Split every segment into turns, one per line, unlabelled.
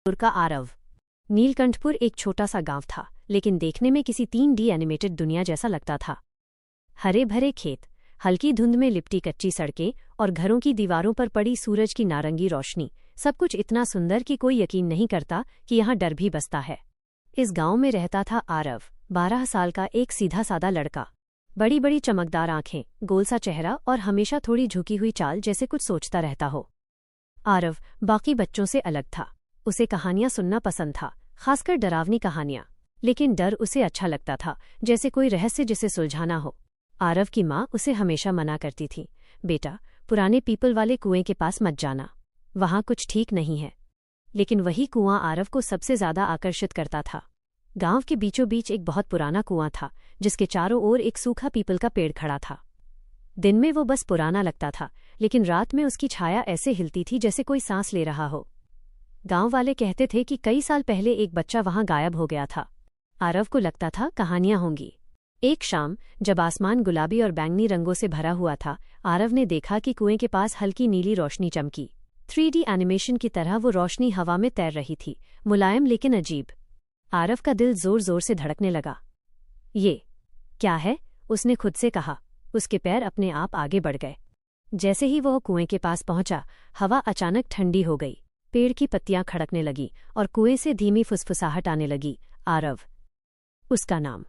का आरव। नीलकंठपुर एक छोटा सा गांव था, लेकिन देखने में किसी 3D एनिमेटेड दुनिया जैसा लगता था। हरे भरे खेत, हल्की धुंध में लिपटी कच्ची सड़कें और घरों की दीवारों पर पड़ी सूरज की नारंगी रोशनी, सब कुछ इतना सुंदर कि कोई यकीन नहीं करता कि यहाँ डर भी बसता है। इस गांव में रहता था आरव, 12 साल का एक सीधा सादा लड़का। बड़ी बड़ी चमकदार आंखें, गोल सा चेहरा और हमेशा थोड़ी झुकी हुई चाल, जैसे कुछ सोचता रहता हो। आरव बाकी बच्चों से अलग था। उसे कहानियां सुनना पसंद था, खासकर डरावनी कहानियां। लेकिन डर उसे अच्छा लगता था, जैसे कोई रहस्य जिसे सुलझाना हो। आरव की माँ उसे हमेशा मना करती थी, बेटा पुराने पीपल वाले कुएं के पास मत जाना, वहां कुछ ठीक नहीं है। लेकिन वही कुआं आरव को सबसे ज्यादा आकर्षित करता था। गांव के बीचों बीच एक बहुत पुराना कुआं था, जिसके चारों ओर एक सूखा पीपल का पेड़ खड़ा था। दिन में वो बस पुराना लगता था, लेकिन रात में उसकी छाया ऐसे हिलती थी जैसे कोई सांस ले रहा हो। गांव वाले कहते थे कि कई साल पहले एक बच्चा वहां गायब हो गया था। आरव को लगता था कहानियां होंगी। एक शाम जब आसमान गुलाबी और बैंगनी रंगों से भरा हुआ था, आरव ने देखा कि कुएं के पास हल्की नीली रोशनी चमकी। 3D एनिमेशन की तरह वो रोशनी हवा में तैर रही थी, मुलायम लेकिन अजीब। आरव का दिल जोर जोर से धड़कने लगा। ये क्या है? उसने खुद से कहा। उसके पैर अपने आप आगे बढ़ गए। जैसे ही वह कुएं के पास पहुंचा, हवा अचानक ठंडी हो गई, पेड़ की पत्तियां खड़कने लगी और कुएं से धीमी फुसफुसाहट आने लगी। आरव, उसका नाम।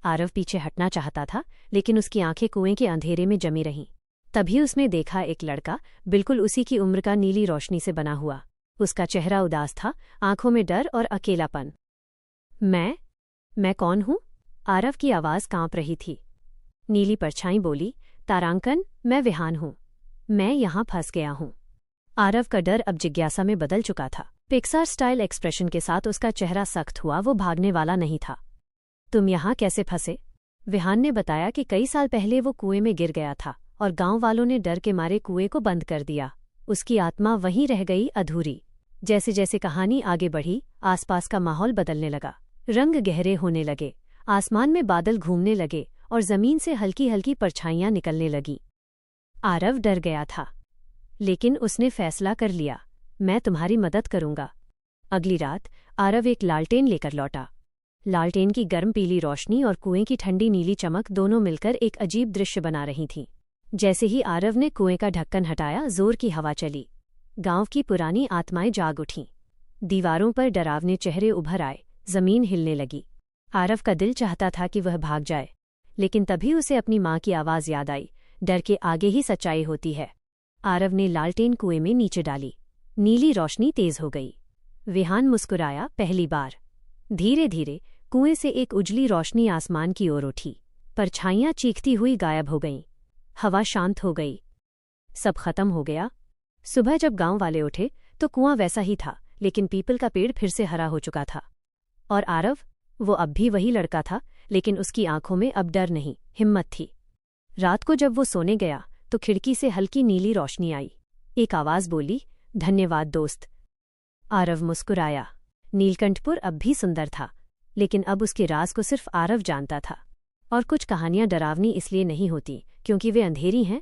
आरव पीछे हटना चाहता था, लेकिन उसकी आंखें कुएं के अंधेरे में जमी रहीं। तभी उसने देखा एक लड़का, बिल्कुल उसी की उम्र का, नीली रोशनी से बना हुआ। उसका चेहरा उदास था, आंखों में डर और अकेलापन। मैं कौन हूं? आरव की आवाज कांप रही थी। नीली परछाई बोली, तारांकन, मैं विहान हूं। मैं यहां फंस गया हूं। आरव का डर अब जिज्ञासा में बदल चुका था। पिक्सार स्टाइल एक्सप्रेशन के साथ उसका चेहरा सख्त हुआ। वो भागने वाला नहीं था। तुम यहां कैसे फंसे? विहान ने बताया कि कई साल पहले वो कुएं में गिर गया था और गांव वालों ने डर के मारे कुएं को बंद कर दिया। उसकी आत्मा वहीं रह गई, अधूरी। जैसे जैसे कहानी आगे बढ़ी, आसपास का माहौल बदलने लगा। रंग गहरे होने लगे, आसमान में बादल घूमने लगे और जमीन से हल्की हल्की परछाइयां निकलने लगीं। आरव डर गया था, लेकिन उसने फैसला कर लिया, मैं तुम्हारी मदद करूंगा। अगली रात आरव एक लालटेन लेकर लौटा। लालटेन की गर्म पीली रोशनी और कुएं की ठंडी नीली चमक दोनों मिलकर एक अजीब दृश्य बना रही थीं। जैसे ही आरव ने कुएं का ढक्कन हटाया, जोर की हवा चली। गांव की पुरानी आत्माएं जाग उठीं। दीवारों पर डरावने चेहरे उभर आए, जमीन हिलने लगी। आरव का दिल चाहता था कि वह भाग जाए, लेकिन तभी उसे अपनी माँ की आवाज याद आई, डर के आगे ही सच्चाई होती है। आरव ने लालटेन कुएं में नीचे डाली। नीली रोशनी तेज हो गई। विहान मुस्कुराया, पहली बार। धीरे धीरे कुएं से एक उजली रोशनी आसमान की ओर उठी। परछाइयां चीखती हुई गायब हो गईं। हवा शांत हो गई। सब खत्म हो गया। सुबह जब गांव वाले उठे तो कुआं वैसा ही था, लेकिन पीपल का पेड़ फिर से हरा हो चुका था। और आरव, वो अब भी वही लड़का था, लेकिन उसकी आंखों में अब डर नहीं, हिम्मत थी। रात को जब वो सोने गया तो खिड़की से हल्की नीली रोशनी आई। एक आवाज बोली, धन्यवाद दोस्त। आरव मुस्कुराया। नीलकंठपुर अब भी सुंदर था, लेकिन अब उसके राज को सिर्फ आरव जानता था। और कुछ कहानियां डरावनी इसलिए नहीं होती क्योंकि वे अंधेरी हैं,